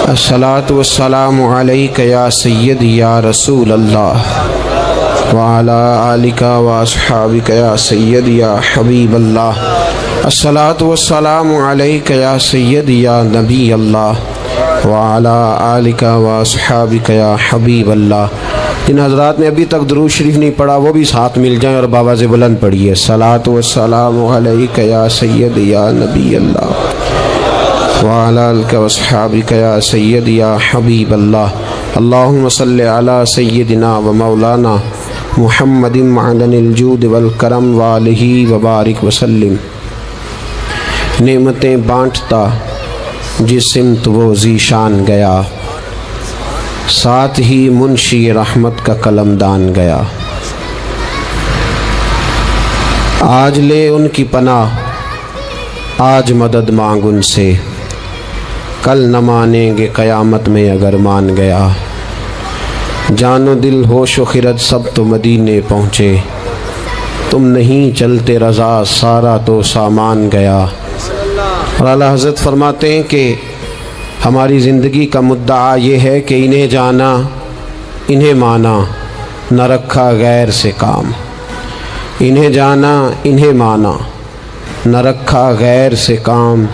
الصلاۃ والسلام علیک یا سیدی یا رسول اللہ وعلی آلک واصحابک یا سیدی یا حبیب اللہ۔ الصلاۃ والسلام علیک یا سیدی یا نبی اللہ وعلی آلک واصحابک یا حبیب اللہ۔ جن حضرات نے ابھی تک درود شریف نہیں پڑھا وہ بھی ساتھ مل جائیں اور بآواز بلند پڑھیے۔ الصلاۃ والسلام علیک یا سیدی یا نبی اللہ وعلی آلک واصحابک یا سیدی یا حبیب اللہ۔ اللہم صلی علی سیدنا و مولانا محمد معدن الجود والکرم وآلہ وبارک وسلم۔ نعمتیں بانٹتا جس سمت وہ ذیشان گیا، ساتھ ہی منشی رحمت کا قلمدان گیا۔ آج لے ان کی پناہ، آج مدد مانگ ان سے، کل نہ مانیں گے قیامت میں اگر مان گیا۔ جان و دل ہوش و خرد سب تو مدینے پہنچے، تم نہیں چلتے رضا سارا تو سامان گیا۔ اور اعلیٰ حضرت فرماتے ہیں کہ ہماری زندگی کا مدعا یہ ہے کہ انہیں جانا انہیں مانا، نہ رکھا غیر سے کام۔ انہیں جانا انہیں مانا، نہ رکھا غیر سے کام،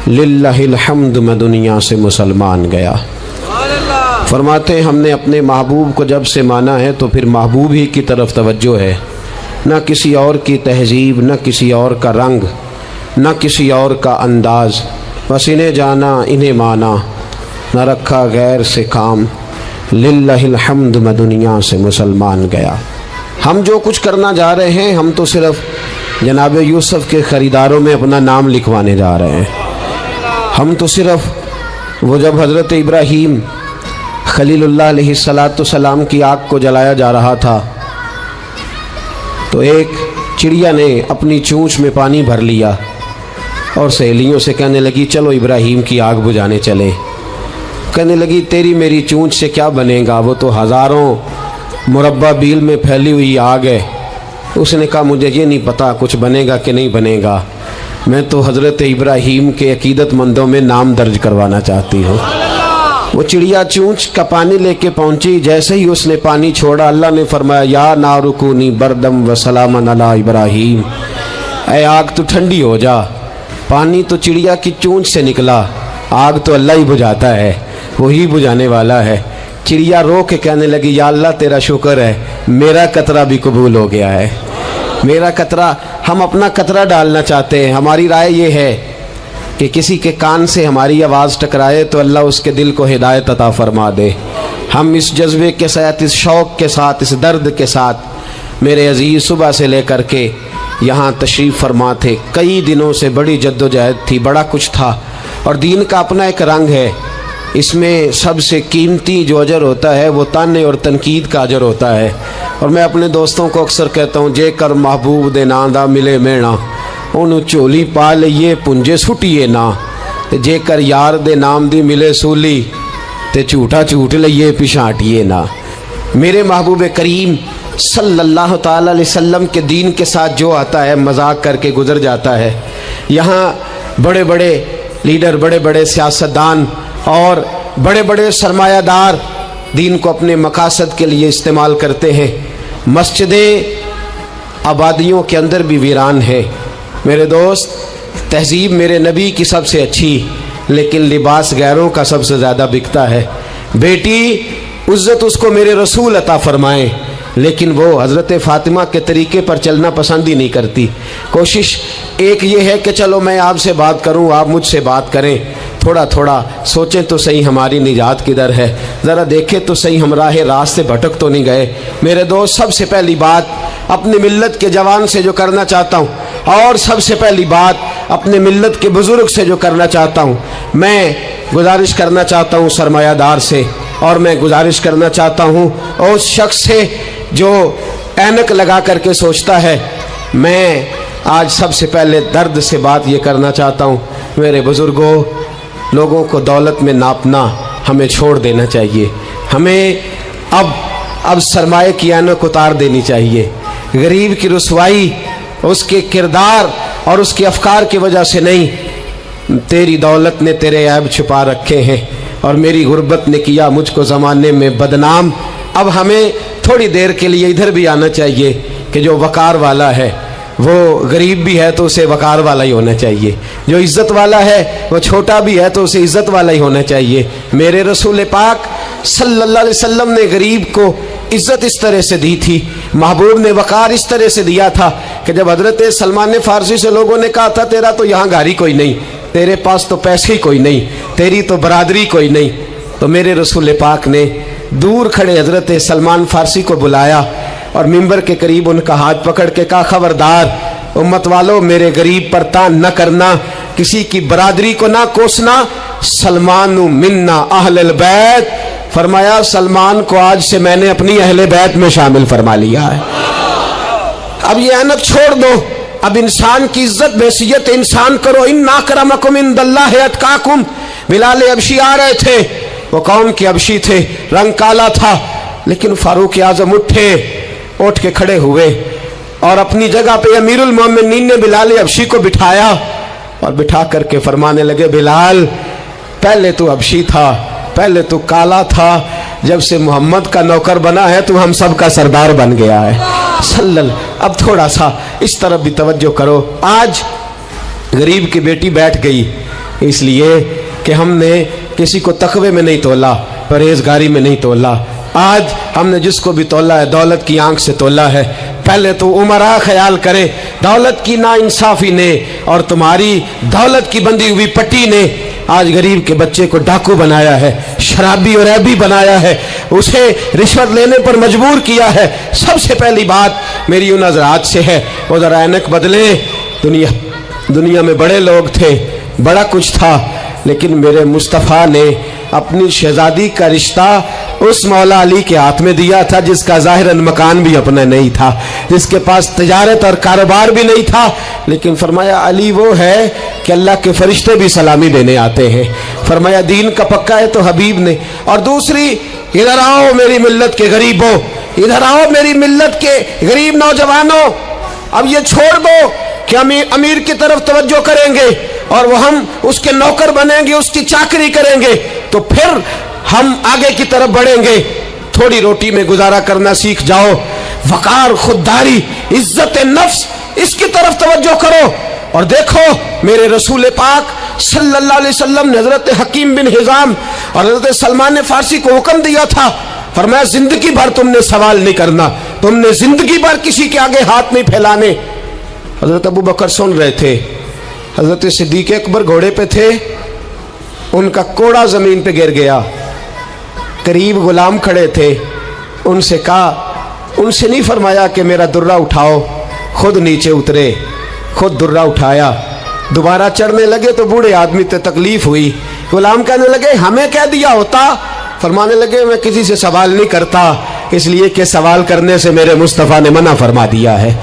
للہ الحمد میں دنیا سے مسلمان گیا۔ فرماتے ہیں ہم نے اپنے محبوب کو جب سے مانا ہے تو پھر محبوب ہی کی طرف توجہ ہے، نہ کسی اور کی تہذیب، نہ کسی اور کا رنگ، نہ کسی اور کا انداز۔ بس انہیں جانا انہیں مانا، نہ رکھا غیر سے کام، للہ الحمد میں دنیا سے مسلمان گیا۔ ہم جو کچھ کرنا جا رہے ہیں ہم تو صرف جناب یوسف کے خریداروں میں اپنا نام لکھوانے جا رہے ہیں۔ ہم تو صرف وہ جب حضرت ابراہیم خلیل اللہ علیہ السلام کی آگ کو جلایا جا رہا تھا تو ایک چڑیا نے اپنی چونچ میں پانی بھر لیا اور سہیلیوں سے کہنے لگی چلو ابراہیم کی آگ بجھانے چلے۔ کہنے لگی تیری میری چونچ سے کیا بنے گا، وہ تو ہزاروں مربع بیل میں پھیلی ہوئی آگ ہے۔ اس نے کہا مجھے یہ نہیں پتا کچھ بنے گا کہ نہیں بنے گا، میں تو حضرت ابراہیم کے عقیدت مندوں میں نام درج کروانا چاہتی ہوں۔ وہ چڑیا چونچ کا پانی لے کے پہنچی، جیسے ہی اس نے پانی چھوڑا اللہ نے فرمایا یا نار کونی بردم و سلاما علی ابراہیم، اے آگ تو ٹھنڈی ہو جا۔ پانی تو چڑیا کی چونچ سے نکلا، آگ تو اللہ ہی بجھاتا ہے، وہی بجھانے والا ہے۔ چڑیا رو کے کہنے لگی یا اللہ تیرا شکر ہے میرا قطرہ بھی قبول ہو گیا ہے۔ میرا قطرہ، ہم اپنا قطرہ ڈالنا چاہتے ہیں۔ ہماری رائے یہ ہے کہ کسی کے کان سے ہماری آواز ٹکرائے تو اللہ اس کے دل کو ہدایت عطا فرما دے۔ ہم اس جذبے کے ساتھ، اس شوق کے ساتھ، اس درد کے ساتھ میرے عزیز صبح سے لے کر کے یہاں تشریف فرما تھے۔ کئی دنوں سے بڑی جد و جہد تھی، بڑا کچھ تھا، اور دین کا اپنا ایک رنگ ہے۔ اس میں سب سے قیمتی جو اجر ہوتا ہے وہ تانے اور تنقید کا اجر ہوتا ہے۔ اور میں اپنے دوستوں کو اکثر کہتا ہوں جے کر محبوب دے ناں دا ملے مینا، انہوں چولی پا لئیے پنجے سٹیے نا، جے کر یار دے نام دی ملے سولی تے جھوٹا جھوٹ لئیے پچھاٹیے نا۔ میرے محبوب کریم صلی اللہ تعالی علیہ وسلم کے دین کے ساتھ جو آتا ہے مذاق کر کے گزر جاتا ہے۔ یہاں بڑے بڑے لیڈر، بڑے بڑے سیاستدان اور بڑے بڑے سرمایہ دار دین کو اپنے مقاصد کے لیے استعمال کرتے ہیں۔ مسجدیں آبادیوں کے اندر بھی ویران ہیں۔ میرے دوست، تہذیب میرے نبی کی سب سے اچھی، لیکن لباس غیروں کا سب سے زیادہ بکتا ہے۔ بیٹی عزت اس کو میرے رسول عطا فرمائیں، لیکن وہ حضرت فاطمہ کے طریقے پر چلنا پسند ہی نہیں کرتی۔ کوشش ایک یہ ہے کہ چلو میں آپ سے بات کروں، آپ مجھ سے بات کریں، تھوڑا تھوڑا سوچیں تو صحیح ہماری نجات کدھر ہے، ذرا دیکھیں تو صحیح ہم راہ راست سے بھٹک تو نہیں گئے۔ میرے دوست، سب سے پہلی بات اپنی ملت کے جوان سے جو کرنا چاہتا ہوں، اور سب سے پہلی بات اپنے ملت کے بزرگ سے جو کرنا چاہتا ہوں، میں گزارش کرنا چاہتا ہوں سرمایہ دار سے، اور میں گزارش کرنا چاہتا ہوں اس شخص سے جو اینک لگا کر کے سوچتا ہے۔ میں آج سب سے پہلے درد سے بات یہ کرنا چاہتا ہوں، میرے بزرگوں، لوگوں کو دولت میں ناپنا ہمیں چھوڑ دینا چاہیے۔ ہمیں اب سرمایہ کی اینک اتار دینی چاہیے۔ غریب کی رسوائی اس کے کردار اور اس کے افکار کی وجہ سے نہیں، تیری دولت نے تیرے عیب چھپا رکھے ہیں۔ और मेरी गुर्बत ने किया मुझको ज़माने में बदनाम। अब हमें थोड़ी देर के लिए इधर भी आना चाहिए कि जो वकार वाला है वो गरीब भी है तो उसे वकार वाला ही होना चाहिए, जो इज़्ज़त वाला है वो छोटा भी है तो उसे इज़्ज़त वाला ही होना चाहिए। मेरे रसूल पाक सल्लल्लाहु अलैहि वसल्लम ने गरीब को इज़्ज़त इस तरह से दी थी, महबूब ने वकार इस तरह से दिया था कि जब हज़रत सलमान फ़ारसी से लोगों ने कहा था तेरा तो यहाँ गाड़ी कोई नहीं, तेरे पास तो पैसे ही कोई नहीं, तेरी तो बरादरी कोई नहीं, तो मेरे रसूल पाक ने दूर खड़े हज़रत सलमान फ़ारसी को बुलाया और मिंबर के करीब उनका हाथ पकड़ के कहा, खबरदार उम्मत वालों, मेरे गरीब पर तान न करना, किसी की बरादरी को ना कोसना। सलमानु मिन्ना अहलल बैत, फरमाया सलमान को आज से मैंने अपनी अहले बैत में शामिल फरमा लिया है। अब ये अनक छोड़ दो, अब इंसान की इज्जत हैसियत इंसान करो। इन्ना अक्रमकुम इंदल्लाहि अतकाकुम। बिलाल अबशी आ रहे थे, वो कौम के अबशी थे, रंग काला था, लेकिन फारूक आजम उठ के खड़े हुए और अपनी जगह पे अमीरुल मोमिनीन ने बिलाल अबशी को बिठाया और बिठा करके फरमाने लगे, बिलाल पहले तू अबशी था, पहले तू काला था, जब से मोहम्मद का नौकर बना है तू हम सब का सरदार बन गया है सल्लल्लाहु। अब थोड़ा सा इस तरफ भी तवज्जो करो। आज गरीब की बेटी बैठ गई इसलिए कि हमने किसी को तकवे में नहीं तोला, परहेजगारी में नहीं तोला। आज हमने जिसको भी तोला है दौलत की आंख से तोला है। पहले तो उमरा ख्याल करे, दौलत की नाइंसाफी ने और तुम्हारी दौलत की बंधी हुई पट्टी ने आज गरीब के बच्चे को डाकू बनाया है, शराबी और ऐबी बनाया है, उसे रिश्वत लेने पर मजबूर किया है। सबसे पहली बात मेरी उन हज़रात से है, वो ज़रा ऐनक बदले। दुनिया में बड़े लोग थे, बड़ा कुछ था, लेकिन मेरे मुस्तफ़ा ने अपनी शहजादी का रिश्ता उस मौला अली के हाथ में दिया था जिसका ज़ाहिरन मकान भी अपना नहीं था, जिसके पास तिजारत और कारोबार भी नहीं था, लेकिन फरमाया अली वो है कि अल्लाह के फरिश्ते भी सलामी देने आते हैं। फरमाया दीन का पक्का है तो हबीब ने। और दूसरी, इधर आओ मेरी मिल्लत के गरीबों, इधर आओ मेरी मिल्लत के गरीब नौजवानों, अब ये छोड़ दो कि हम अमीर की तरफ तवज्जो करेंगे और वो हम उसके नौकर बनेंगे, उसकी चाकरी करेंगे, तो फिर हम आगे की तरफ बढ़ेंगे। थोड़ी रोटी में गुजारा करना सीख जाओ, वकार, खुददारी, इज्जत नफ्स, इसकी तरफ तवज्जो करो। और देखो मेरे रसूल पाक सल्लल्लाहु अलैहि वसल्लम ने हजरत हकीम बिन हिजाम और हजरत सलमान फारसी को हुक्म दिया था, फरमाया जिंदगी भर तुमने सवाल नहीं करना, तुमने जिंदगी भर किसी के आगे हाथ नहीं फैलाने। हजरत अबू बकर सुन रहे थे, हजरत सिद्दीक अकबर घोड़े पे थे, उनका कोड़ा जमीन पे गिर गया, करीब गुलाम खड़े थे, उनसे कहा, उनसे नहीं फरमाया कि मेरा दुर्रा उठाओ, खुद नीचे उतरे, खुद दुर्रा उठाया, दोबारा चढ़ने लगे तो बूढ़े आदमी से तकलीफ हुई। गुलाम कहने लगे हमें कह दिया होता, फरमाने लगे मैं किसी से सवाल नहीं करता, इसलिए कि सवाल करने से मेरे मुस्तफ़ा ने मना फरमा दिया है।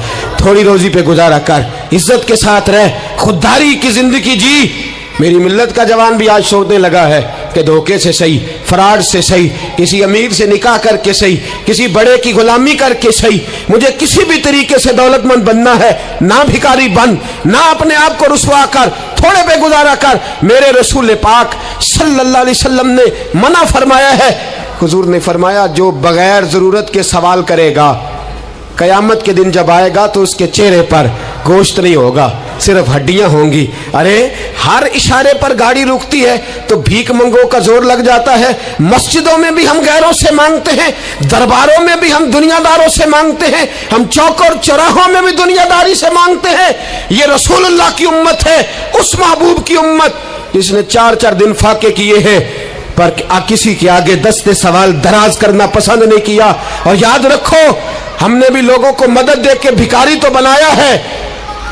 थोड़ी रोजी पे गुजारा कर, इज्जत के साथ रह, खुददारी की जिंदगी जी। मेरी मिल्लत का जवान भी आज सोचने लगा है कि धोखे से सही, फराड से सही, किसी अमीर से निकाह करके सही, किसी बड़े की गुलामी करके सही, मुझे किसी भी तरीके से दौलतमंद बनना है, ना भिखारी बन, ना अपने आप को रुसवा कर, थोड़े पे गुजारा कर। मेरे रसूल पाक सल्लल्लाहु अलैहि वसल्लम ने मना फरमाया है। हुजूर ने फरमाया जो बगैर ज़रूरत के सवाल करेगा, क़यामत के दिन जब आएगा तो उसके चेहरे पर गोश्त नहीं होगा, सिर्फ हड्डियां होंगी। अरे हर इशारे पर गाड़ी रुकती है तो भीख मंगों का जोर लग जाता है। मस्जिदों में भी हम गैरों से मांगते हैं, दरबारों में भी हम दुनियादारों से मांगते हैं, हम चौक और चौराहों में भी दुनियादारी से मांगते हैं। ये रसूलुल्लाह की उम्मत है, उस महबूब की उम्मत जिसने 4-4 दिन फाके किए हैं, पर किसी के आगे दस्ते सवाल दराज करना पसंद नहीं किया। और याद रखो, हमने भी लोगों को मदद दे के भिखारी तो बनाया है,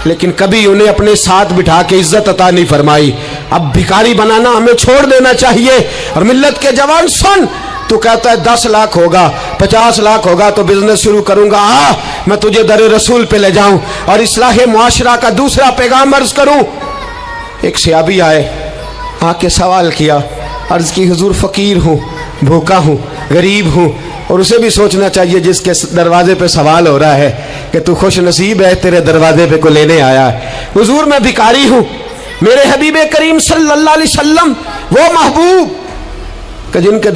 लेकिन कभी उन्हें अपने साथ बिठा के इज्जत अता नहीं फरमाई। अब भिखारी बनाना हमें छोड़ देना चाहिए। और मिल्लत के जवान सुन, तू कहता है 10 लाख होगा, 50 लाख होगा तो बिजनेस शुरू करूंगा, मैं तुझे दर रसूल पे ले जाऊं और इस्लाह मुआशरा का दूसरा पैगाम अर्ज करूं। एक सहाबी आए, आके सवाल किया, अर्ज की हुजूर फकीर हूँ, भूखा हूँ, गरीब हूँ। और उसे भी सोचना चाहिए जिसके दरवाजे पे सवाल हो रहा है कि तू खुश नसीब है, तेरे दरवाजे पे को लेने आया है। हुजूर मैं भिखारी हूँ, मेरे हबीब करीम सल्लल्लाहु अलैहि वसल्लम वो महबूब کہ جن کے